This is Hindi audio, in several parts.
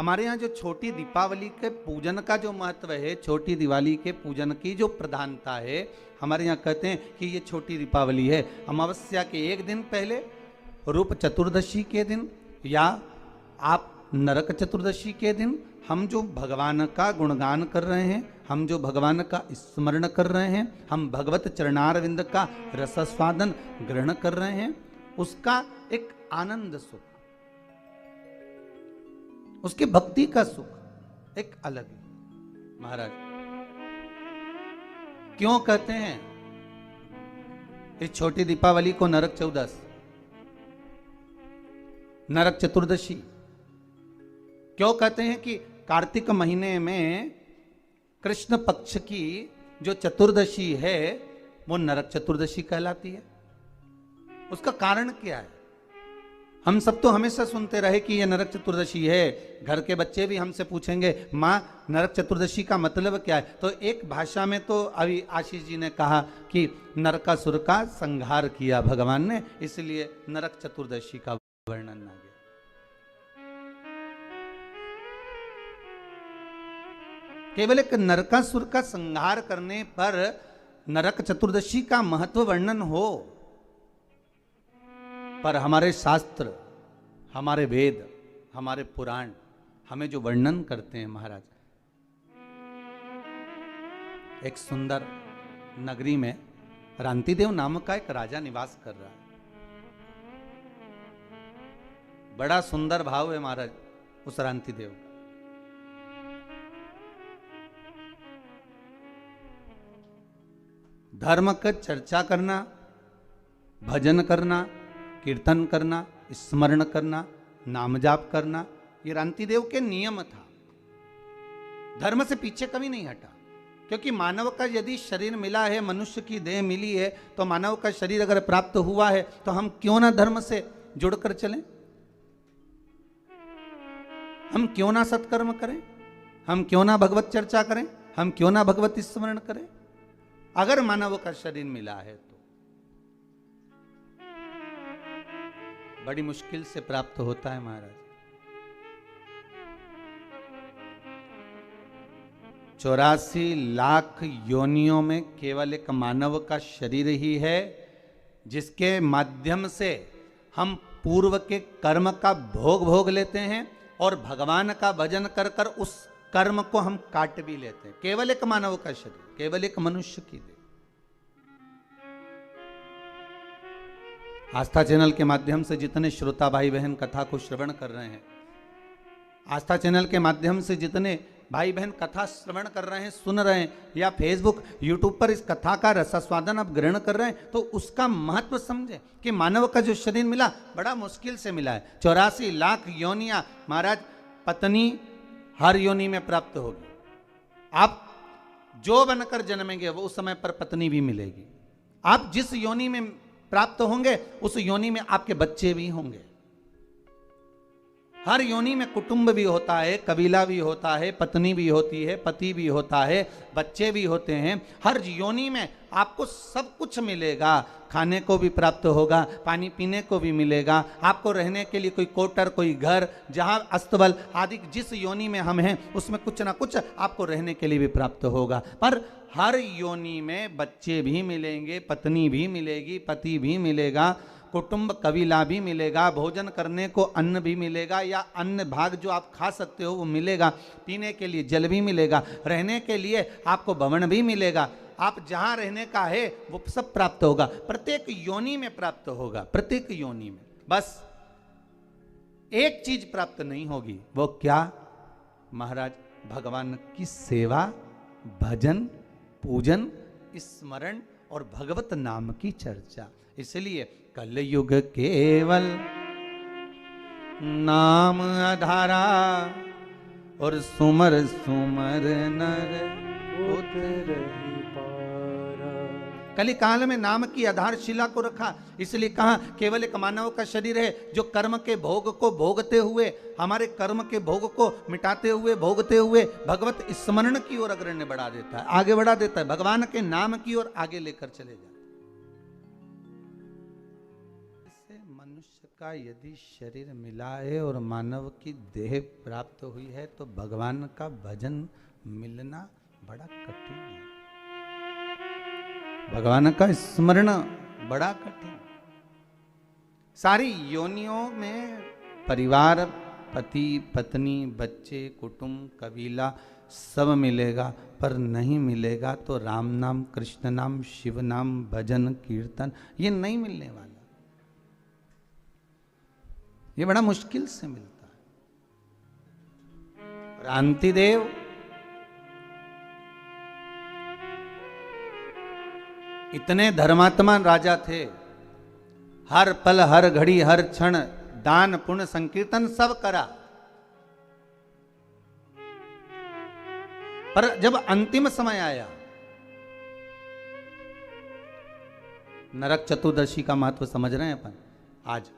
हमारे यहाँ जो छोटी दीपावली के पूजन का जो महत्व है, छोटी दिवाली के पूजन की जो प्रधानता है, हमारे यहाँ कहते हैं कि ये छोटी दीपावली है। अमावस्या के एक दिन पहले, रूप चतुर्दशी के दिन, या आप नरक चतुर्दशी के दिन हम जो भगवान का गुणगान कर रहे हैं, हम जो भगवान का स्मरण कर रहे हैं, हम भगवत चरणारविंद का रसस्वादन ग्रहण कर रहे हैं, उसका एक आनंद सुख, उसकी भक्ति का सुख एक अलग है। महाराज क्यों कहते हैं इस छोटी दीपावली को नरक चौदस, नरक चतुर्दशी? क्यों कहते हैं कि कार्तिक महीने में कृष्ण पक्ष की जो चतुर्दशी है वो नरक चतुर्दशी कहलाती है? उसका कारण क्या है? हम सब तो हमेशा सुनते रहे कि ये नरक चतुर्दशी है। घर के बच्चे भी हमसे पूछेंगे, माँ नरक चतुर्दशी का मतलब क्या है? तो एक भाषा में तो अभी आशीष जी ने कहा कि नरकासुर का संहार किया भगवान ने, इसलिए नरक चतुर्दशी का वर्णन आ गया। केवल एक नरकासुर का संहार करने पर नरक चतुर्दशी का महत्व वर्णन हो, पर हमारे शास्त्र, हमारे वेद, हमारे पुराण हमें जो वर्णन करते हैं महाराज, एक सुंदर नगरी में रांतिदेव नामक का एक राजा निवास कर रहा है। बड़ा सुंदर भाव है महाराज उस रांतिदेव का। धर्म का चर्चा करना, भजन करना, कीर्तन करना, स्मरण करना, नाम जाप करना, ये रांतिदेव के नियम था। धर्म से पीछे कभी नहीं हटा, क्योंकि मानव का यदि शरीर मिला है, मनुष्य की देह मिली है, तो मानव का शरीर अगर प्राप्त हुआ है तो हम क्यों ना धर्म से जुड़कर चलें, हम क्यों ना सत्कर्म करें, हम क्यों ना भगवत चर्चा करें, हम क्यों ना भगवत स्मरण करें, अगर मानव का शरीर मिला है तो। बड़ी मुश्किल से प्राप्त होता है महाराज। 84 लाख योनियों में केवल एक मानव का शरीर ही है जिसके माध्यम से हम पूर्व के कर्म का भोग लेते हैं और भगवान का भजन कर कर उस कर्म को हम काट भी लेते हैं। केवल एक मानव का शरीर, केवल एक मनुष्य की देह। आस्था चैनल के माध्यम से जितने श्रोता भाई बहन कथा को श्रवण कर रहे हैं, आस्था चैनल के माध्यम से जितने भाई बहन कथा श्रवण कर रहे हैं, सुन रहे हैं, या फेसबुक यूट्यूब पर इस कथा का रसास्वादन आप ग्रहण कर रहे हैं, तो उसका महत्व समझे कि मानव का जो शरीर मिला बड़ा मुश्किल से मिला है। 84 लाख योनियां महाराज, पत्नी हर योनि में प्राप्त होगी। आप जो बनकर जन्मेंगे वो उस समय पर पत्नी भी मिलेगी। आप जिस योनि में प्राप्त होंगे उस योनि में आपके बच्चे भी होंगे। हर योनि में कुटुंब भी होता है, कबीला भी होता है, पत्नी भी होती है, पति भी होता है, बच्चे भी होते हैं। हर योनि में आपको सब कुछ मिलेगा। खाने को भी प्राप्त होगा, पानी पीने को भी मिलेगा, आपको रहने के लिए कोई क्वार्टर, कोई घर, जहां अस्तबल आदि जिस योनि में हम हैं उसमें कुछ ना कुछ आपको रहने के लिए भी प्राप्त होगा। पर हर योनि में बच्चे भी मिलेंगे, पत्नी भी मिलेगी, पति भी मिलेगा, कुटुंब कबीला भी मिलेगा, भोजन करने को अन्न भी मिलेगा, या अन्न भाग जो आप खा सकते हो वो मिलेगा, पीने के लिए जल भी मिलेगा, रहने के लिए आपको भवन भी मिलेगा। आप जहां रहने का है वो सब प्राप्त होगा, प्रत्येक योनि में प्राप्त होगा, प्रत्येक योनि में। बस एक चीज प्राप्त नहीं होगी, वो क्या महाराज? भगवान की सेवा, भजन, पूजन, स्मरण और भगवत नाम की चर्चा। इसलिए कलयुग केवल नाम आधारा और सुमर सुमर नर उतरहि पारा। कली काल में नाम की आधारशिला को रखा, इसलिए कहा केवल एक मानव का शरीर है जो कर्म के भोग को भोगते हुए, हमारे कर्म के भोग को मिटाते हुए, भोगते हुए भगवत स्मरण की ओर अग्रण्य बढ़ा देता है, आगे बढ़ा देता है, भगवान के नाम की ओर आगे लेकर चले जाते। का यदि शरीर मिला है और मानव की देह प्राप्त हुई है तो भगवान का भजन मिलना बड़ा कठिन है, भगवान का स्मरण बड़ा कठिन। सारी योनियों में परिवार, पति पत्नी, बच्चे, कुटुंब, कबीला सब मिलेगा, पर नहीं मिलेगा तो राम नाम, कृष्ण नाम, शिव नाम, भजन कीर्तन ये नहीं मिलने वाला। ये बड़ा मुश्किल से मिलता है। क्रांतिदेव इतने धर्मात्मा राजा थे, हर पल हर घड़ी हर क्षण दान पुण्य संकीर्तन सब करा, पर जब अंतिम समय आया, नरक चतुर्दशी का महत्व समझ रहे हैं अपन। आज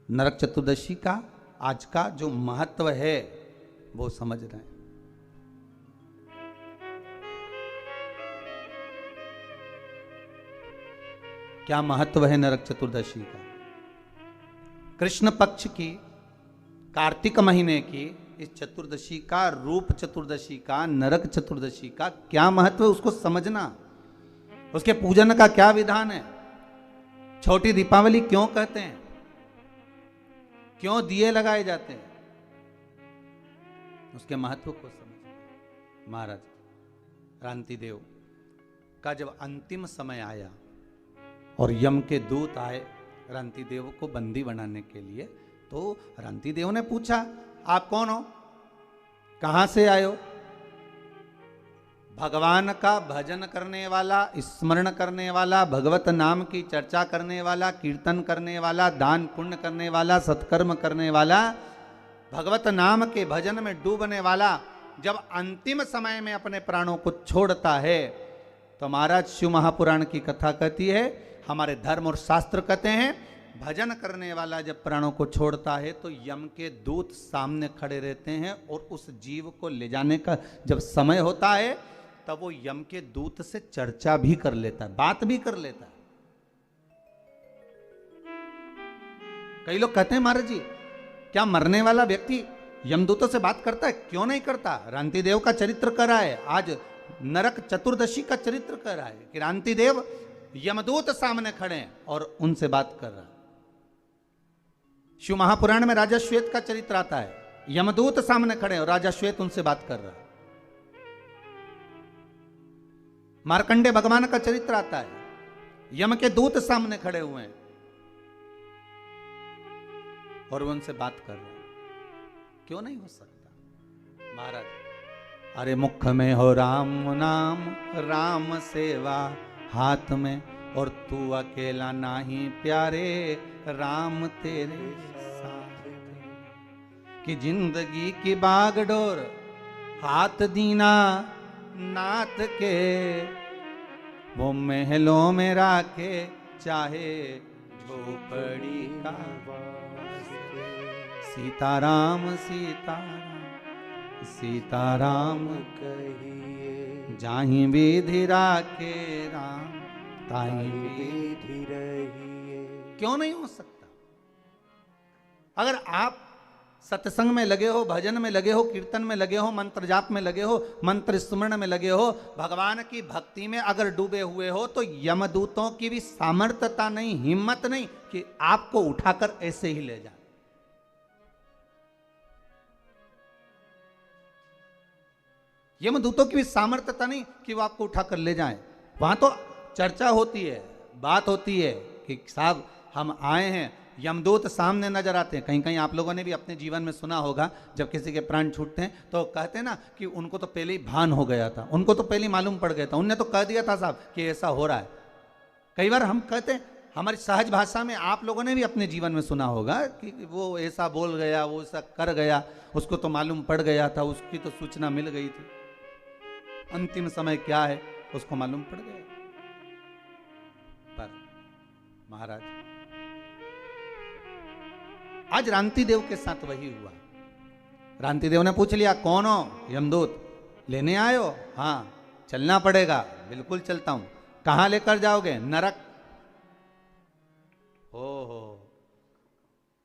नरक चतुर्दशी का आज का जो महत्व है वो समझ रहे हैं। क्या महत्व है नरक चतुर्दशी का? कृष्ण पक्ष की कार्तिक महीने की इस चतुर्दशी का, रूप चतुर्दशी का, नरक चतुर्दशी का क्या महत्व है उसको समझना। उसके पूजन का क्या विधान है? छोटी दीपावली क्यों कहते हैं? क्यों दिए लगाए जाते हैं? उसके महत्व को समझना। महाराज क्रांतिदेव का जब अंतिम समय आया और यम के दूत आए क्रांतिदेव को बंदी बनाने के लिए, तो क्रांतिदेव ने पूछा, आप कौन हो, कहां से आए हो? भगवान का भजन करने वाला, स्मरण करने वाला, भगवत नाम की चर्चा करने वाला, कीर्तन करने वाला, दान पुण्य करने वाला, सत्कर्म करने वाला, भगवत नाम के भजन में डूबने वाला जब अंतिम समय में अपने प्राणों को छोड़ता है, तो महाराज शिव महापुराण की कथा कहती है, हमारे धर्म और शास्त्र कहते हैं, भजन करने वाला जब प्राणों को छोड़ता है तो यम के दूत सामने खड़े रहते हैं और उस जीव को ले जाने का जब समय होता है तब वो यम के दूत से चर्चा भी कर लेता है, बात भी कर लेता है। कई लोग कहते हैं महाराज जी, क्या मरने वाला व्यक्ति यमदूतों से बात करता है? क्यों नहीं करता? क्रांतिदेव का चरित्र कर रहा है, आज नरक चतुर्दशी का चरित्र कर रहा है। क्रांतिदेव यमदूत सामने खड़े हैं और उनसे बात कर रहा है। शिव महापुराण में राजा श्वेत का चरित्र आता है, यमदूत सामने खड़े हैं और राजा श्वेत उनसे बात कर रहा है। मार्कंडे भगवान का चरित्र आता है, यम के दूत सामने खड़े हुए हैं और वो उनसे बात कर रहे हैं। क्यों नहीं हो सकता महाराज? अरे मुख में हो राम नाम, राम सेवा हाथ में, और तू अकेला नाही प्यारे, राम तेरे साथ। कि जिंदगी की बागडोर हाथ दीना नाथ के, वो महलों में राखे चाहे झोपड़ी का। सीताराम सीताराम सीताराम कहिए, जाहि विधि राखे राम ताहि विधि रहिए। क्यों नहीं हो सकता? अगर आप सत्संग में लगे हो, भजन में लगे हो, कीर्तन में लगे हो, मंत्र जाप में लगे हो, मंत्र स्मरण में लगे हो, भगवान की भक्ति में अगर डूबे हुए हो, तो यमदूतों की भी सामर्थ्यता नहीं, हिम्मत नहीं कि आपको उठाकर ऐसे ही ले जाए। यमदूतों की भी सामर्थ्यता नहीं कि वो आपको उठाकर ले जाएं। वहां तो चर्चा होती है, बात होती है कि साहब हम आए हैं, यमदूत सामने नजर आते हैं। कहीं कहीं आप लोगों ने भी अपने जीवन में सुना होगा, जब किसी के प्राण छूटते हैं तो कहते हैं ना कि उनको तो पहले ही भान हो गया था, उनको तो पहले ही मालूम पड़ गया था, उनने तो कह दिया था साहब कि ऐसा हो रहा है। कई बार हम कहते हैं, हमारी सहज भाषा में आप लोगों ने भी अपने जीवन में सुना होगा कि वो ऐसा बोल गया, वो ऐसा कर गया, उसको तो मालूम पड़ गया था, उसकी तो सूचना मिल गई थी, अंतिम समय क्या है उसको मालूम पड़ गया। पर महाराज आज क्रांतिदेव के साथ वही हुआ। क्रांतिदेव ने पूछ लिया, कौन हो? यमदूत। लेने आए हो? हाँ, चलना पड़ेगा। बिल्कुल चलता हूं। कहां लेकर जाओगे? नरक। हो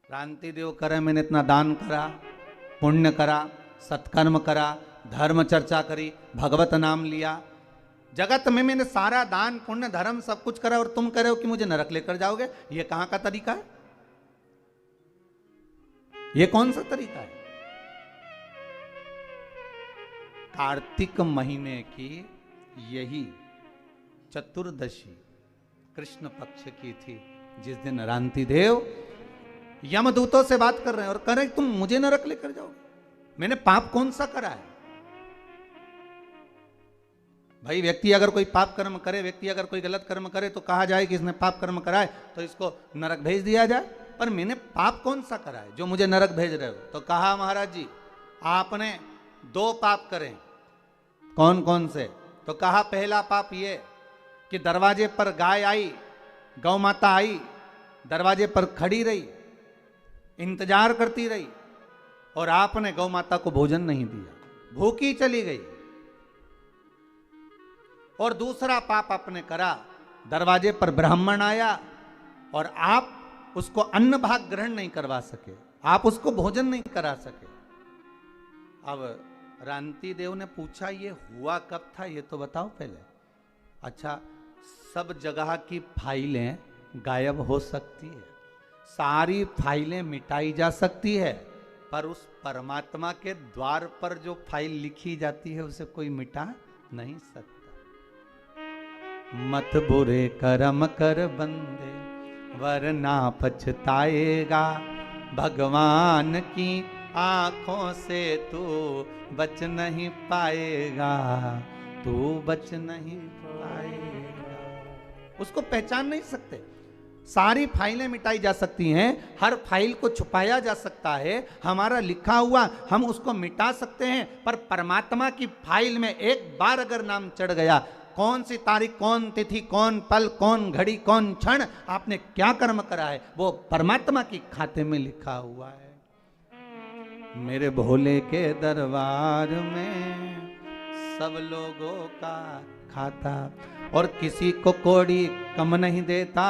रांति देव करे, मैंने इतना दान करा, पुण्य करा, सत्कर्म करा, धर्म चर्चा करी, भगवत नाम लिया, जगत में मैंने सारा दान पुण्य धर्म सब कुछ करा, और तुम कह रहे हो कि मुझे नरक लेकर जाओगे। ये कहां का तरीका है? ये कौन सा तरीका है? कार्तिक महीने की यही चतुर्दशी कृष्ण पक्ष की थी, जिस दिन रांति देव यमदूतों से बात कर रहे हैं और कह रहे हैं तुम मुझे नरक लेकर जाओगे। मैंने पाप कौन सा करा है? भाई व्यक्ति अगर कोई पाप कर्म करे, व्यक्ति अगर कोई गलत कर्म करे तो कहा जाए कि इसने पाप कर्म करा है तो इसको नरक भेज दिया जाए। पर मैंने पाप कौन सा करा है जो मुझे नरक भेज रहे हो? तो कहा महाराज जी आपने 2 पाप करे। कौन कौन से? तो कहा पहला पाप ये कि दरवाजे पर गाय आई, गौ माता आई, दरवाजे पर खड़ी रही, इंतजार करती रही, और आपने गौ माता को भोजन नहीं दिया, भूखी चली गई। और दूसरा पाप आपने करा, दरवाजे पर ब्राह्मण आया और आप उसको अन्न भाग ग्रहण नहीं करवा सके, आप उसको भोजन नहीं करा सके। अब रांति देव ने पूछा ये हुआ कब था, ये तो बताओ पहले। अच्छा, सब जगह की फाइलें गायब हो सकती है, सारी फाइलें मिटाई जा सकती है, पर उस परमात्मा के द्वार पर जो फाइल लिखी जाती है उसे कोई मिटा नहीं सकता। मत बुरे कर्म कर बंदे वरना पछताएगा, भगवान की आंखों से तू बच नहीं पाएगा, तू बच नहीं पाएगा। उसको पहचान नहीं सकते। सारी फाइलें मिटाई जा सकती हैं, हर फाइल को छुपाया जा सकता है, हमारा लिखा हुआ हम उसको मिटा सकते हैं, पर परमात्मा की फाइल में एक बार अगर नाम चढ़ गया, कौन सी तारीख, कौन तिथि, कौन पल, कौन घड़ी, कौन क्षण आपने क्या कर्म करा है, वो परमात्मा की खाते में लिखा हुआ है। मेरे भोले के दरबार में सब लोगों का खाता, और किसी को कोड़ी कम नहीं देता,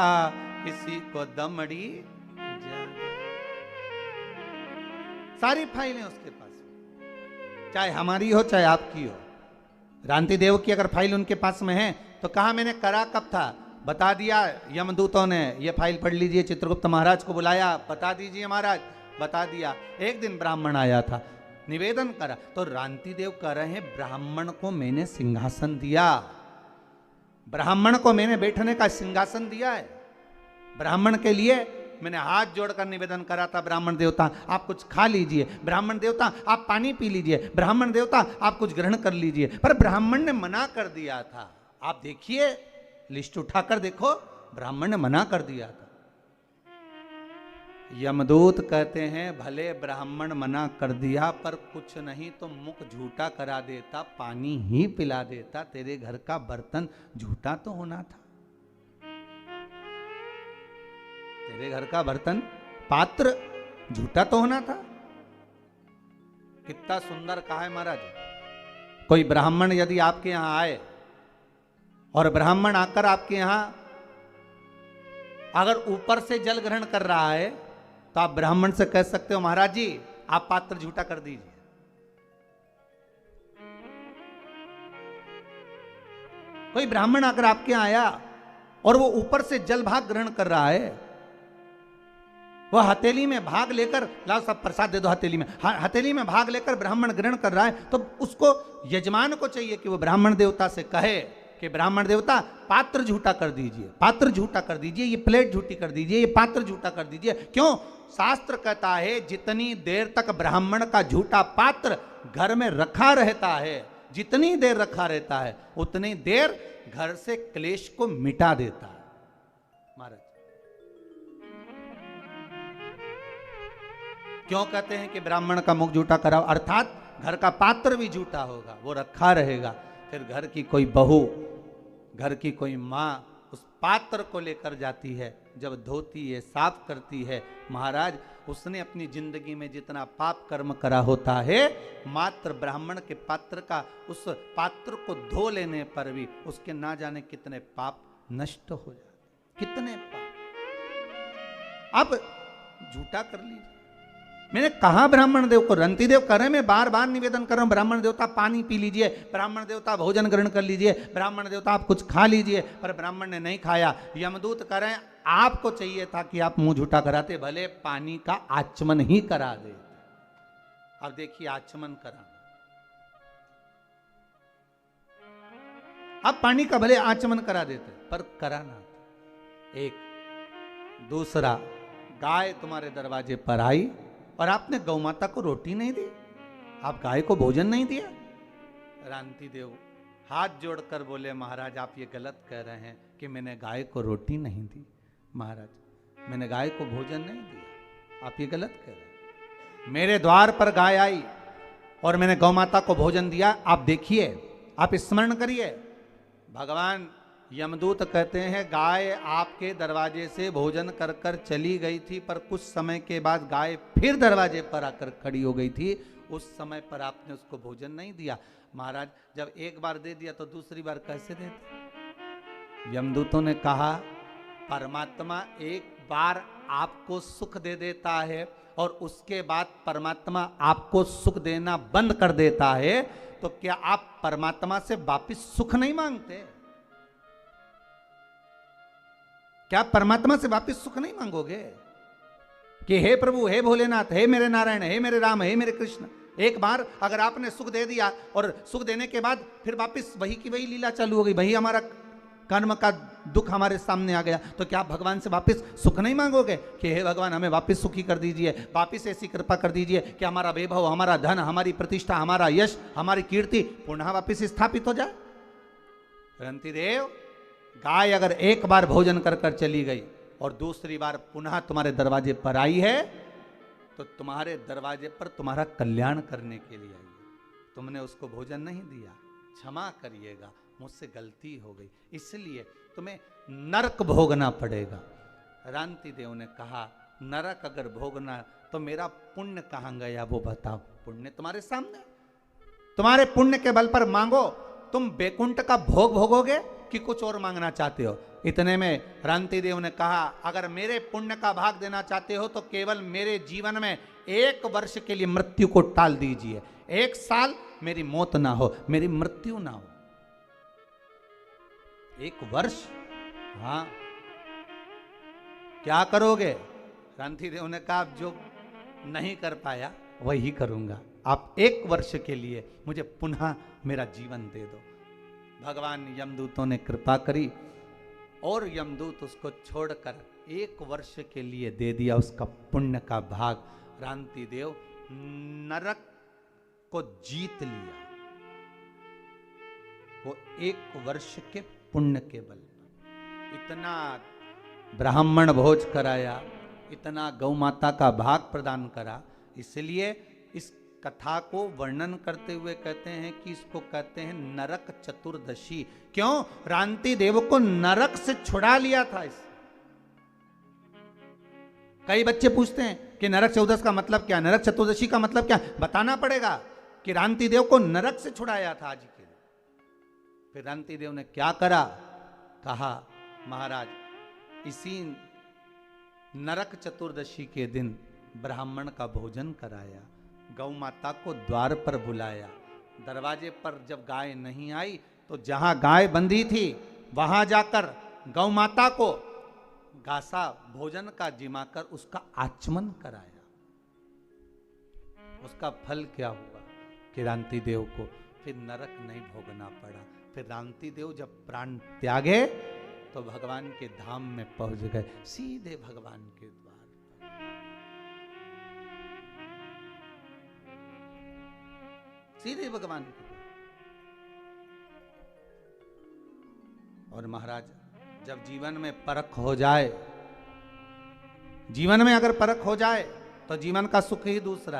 किसी को दमड़ी ज्यादा। सारी फाइलें उसके पास, चाहे हमारी हो चाहे आपकी हो। रांति देव की अगर फाइल उनके पास में है तो कहा मैंने करा कब था, बता दिया। यमदूतों ने ये फाइल पढ़ लीजिए, चित्रगुप्त महाराज को बुलाया, बता दीजिए महाराज, बता दिया। एक दिन ब्राह्मण आया था, निवेदन करा, तो रांति देव कह रहे हैं ब्राह्मण को मैंने सिंहासन दिया, ब्राह्मण को मैंने बैठने का सिंहासन दिया है, ब्राह्मण के लिए मैंने हाथ जोड़कर निवेदन करा था, ब्राह्मण देवता आप कुछ खा लीजिए, ब्राह्मण देवता आप पानी पी लीजिए, ब्राह्मण देवता आप कुछ ग्रहण कर लीजिए, पर ब्राह्मण ने मना कर दिया था। आप देखिए, लिस्ट उठाकर देखो, ब्राह्मण ने मना कर दिया था। यमदूत कहते हैं भले ब्राह्मण मना कर दिया, पर कुछ नहीं तो मुख झूठा करा देता, पानी ही पिला देता, तेरे घर का बर्तन झूठा तो होना था, तेरे घर का बर्तन पात्र झूठा तो होना था। कितना सुंदर कहा है महाराज। कोई ब्राह्मण यदि आपके यहां आए और ब्राह्मण आकर आपके यहां अगर ऊपर से जल ग्रहण कर रहा है तो आप ब्राह्मण से कह सकते हो महाराज जी आप पात्र झूठा कर दीजिए। कोई ब्राह्मण अगर आपके यहां आया और वो ऊपर से जल भाग ग्रहण कर रहा है, वह हथेली में भाग लेकर, लाओ सब प्रसाद दे दो हथेली में, हथेली में भाग लेकर ब्राह्मण ग्रहण कर रहा है, तो उसको यजमान को चाहिए कि वो ब्राह्मण देवता से कहे कि ब्राह्मण देवता पात्र झूठा कर दीजिए, पात्र झूठा कर दीजिए, ये प्लेट झूठी कर दीजिए, ये पात्र झूठा कर दीजिए। क्यों? शास्त्र कहता है जितनी देर तक ब्राह्मण का झूठा पात्र घर में रखा रहता है, जितनी देर रखा रहता है उतनी देर घर से क्लेश को मिटा देता है। महाराज क्यों कहते हैं कि ब्राह्मण का मुख झूठा कराओ, अर्थात घर का पात्र भी झूठा होगा, वो रखा रहेगा, फिर घर की कोई बहू, घर की कोई माँ उस पात्र को लेकर जाती है, जब धोती है, साफ करती है, महाराज उसने अपनी जिंदगी में जितना पाप कर्म करा होता है, मात्र ब्राह्मण के पात्र का, उस पात्र को धो लेने पर भी उसके ना जाने कितने पाप नष्ट हो जाते, कितने पाप। अब झूठा कर लीजिए। मैंने कहा ब्राह्मण देव को, रंती देव करे, मैं बार बार निवेदन कर रहा हूं, ब्राह्मण देवता पानी पी लीजिए, ब्राह्मण देवता भोजन ग्रहण कर लीजिए, ब्राह्मण देवता आप कुछ खा लीजिए, पर ब्राह्मण ने नहीं खाया। यमदूत करें, आपको चाहिए था कि आप मुंह झूठा कराते, भले पानी का आचमन ही करा दे। अब देखिए आचमन करा, अब पानी का भले आचमन करा देते, पर कराना। एक दूसरा, गाय तुम्हारे दरवाजे पर आई और आपने गौ माता को रोटी नहीं दी, आप गाय को भोजन नहीं दिया। रांति देव हाथ जोड़कर बोले, महाराज आप ये गलत कह रहे हैं कि मैंने गाय को रोटी नहीं दी। महाराज मैंने गाय को भोजन नहीं दिया, आप ये गलत कह रहे हैं। मेरे द्वार पर गाय आई और मैंने गौ माता को भोजन दिया। आप देखिए, आप स्मरण करिए, भगवान यमदूत कहते हैं गाय आपके दरवाजे से भोजन कर कर चली गई थी, पर कुछ समय के बाद गाय फिर दरवाजे पर आकर खड़ी हो गई थी, उस समय पर आपने उसको भोजन नहीं दिया। महाराज जब एक बार दे दिया तो दूसरी बार कैसे देते? यमदूतों ने कहा, परमात्मा एक बार आपको सुख दे देता है और उसके बाद परमात्मा आपको सुख देना बंद कर देता है, तो क्या आप परमात्मा से वापिस सुख नहीं मांगते? क्या आप परमात्मा से वापिस सुख नहीं मांगोगे कि हे प्रभु, हे भोलेनाथ, हे मेरे नारायण, हे मेरे राम, हे मेरे कृष्ण? एक बार अगर आपने सुख दे दिया और सुख देने के बाद फिर वापिस वही की वही लीला चालू हो गई, वही हमारा कर्म का दुख हमारे सामने आ गया, तो क्या आप भगवान से वापिस सुख नहीं मांगोगे कि हे भगवान हमें वापिस सुखी कर दीजिए, वापिस ऐसी कृपा कर दीजिए कि हमारा वैभव, हमारा धन, हमारी प्रतिष्ठा, हमारा यश, हमारी कीर्ति पुनः वापिस स्थापित हो जाए? रंती देव, गाय अगर एक बार भोजन कर कर चली गई और दूसरी बार पुनः तुम्हारे दरवाजे पर आई है, तो तुम्हारे दरवाजे पर तुम्हारा कल्याण करने के लिए आई है। तुमने उसको भोजन नहीं दिया, क्षमा करिएगा, मुझसे गलती हो गई, इसलिए तुम्हें नरक भोगना पड़ेगा। रांति देव ने कहा, नरक अगर भोगना तो मेरा पुण्य कहां गया वो बताओ। पुण्य तुम्हारे सामने, तुम्हारे पुण्य के बल पर मांगो। तुम बैकुंठ का भोग भोगोगे कि कुछ और मांगना चाहते हो? इतने में रांति देव ने कहा, अगर मेरे पुण्य का भाग देना चाहते हो तो केवल मेरे जीवन में 1 वर्ष के लिए मृत्यु को टाल दीजिए। 1 साल मेरी मौत ना हो, मेरी मृत्यु ना हो। 1 वर्ष? हाँ, क्या करोगे? रांति देव ने कहा, जो नहीं कर पाया वही करूंगा, आप 1 वर्ष के लिए मुझे पुनः मेरा जीवन दे दो। भगवान यमदूतों ने कृपा करी और यमदूत उसको छोड़कर 1 वर्ष के लिए दे दिया उसका पुण्य का भाग। रांति देव नरक को जीत लिया, वो 1 वर्ष के पुण्य के बल पर। इतना ब्राह्मण भोज कराया, इतना गौ माता का भाग प्रदान करा, इसलिए इस कथा को वर्णन करते हुए कहते हैं कि इसको कहते हैं नरक चतुर्दशी। क्यों? रांति देव को नरक से छुड़ा लिया था इस। कई बच्चे पूछते हैं कि नरक चतुर्दशी का मतलब क्या, नरक चतुर्दशी का मतलब क्या? बताना पड़ेगा कि रांति देव को नरक से छुड़ाया था आज के। फिर रांति देव ने क्या करा? कहा, महाराज इसी नरक चतुर्दशी के दिन ब्राह्मण का भोजन कराया, गौ माता को द्वार पर बुलाया। दरवाजे पर जब गाय नहीं आई तो जहां गाय बंधी थी वहां जाकर गौ माता को घासा भोजन का जिमाकर उसका आचमन कराया। उसका फल क्या हुआ कि रांति देव को फिर नरक नहीं भोगना पड़ा। फिर रांति देव जब प्राण त्यागे तो भगवान के धाम में पहुंच गए, सीधे भगवान के द्वार पर। सीधे भगवान के द्वार। और महाराज जब जीवन में परख हो जाए, जीवन में अगर परख हो जाए तो जीवन का सुख ही दूसरा है।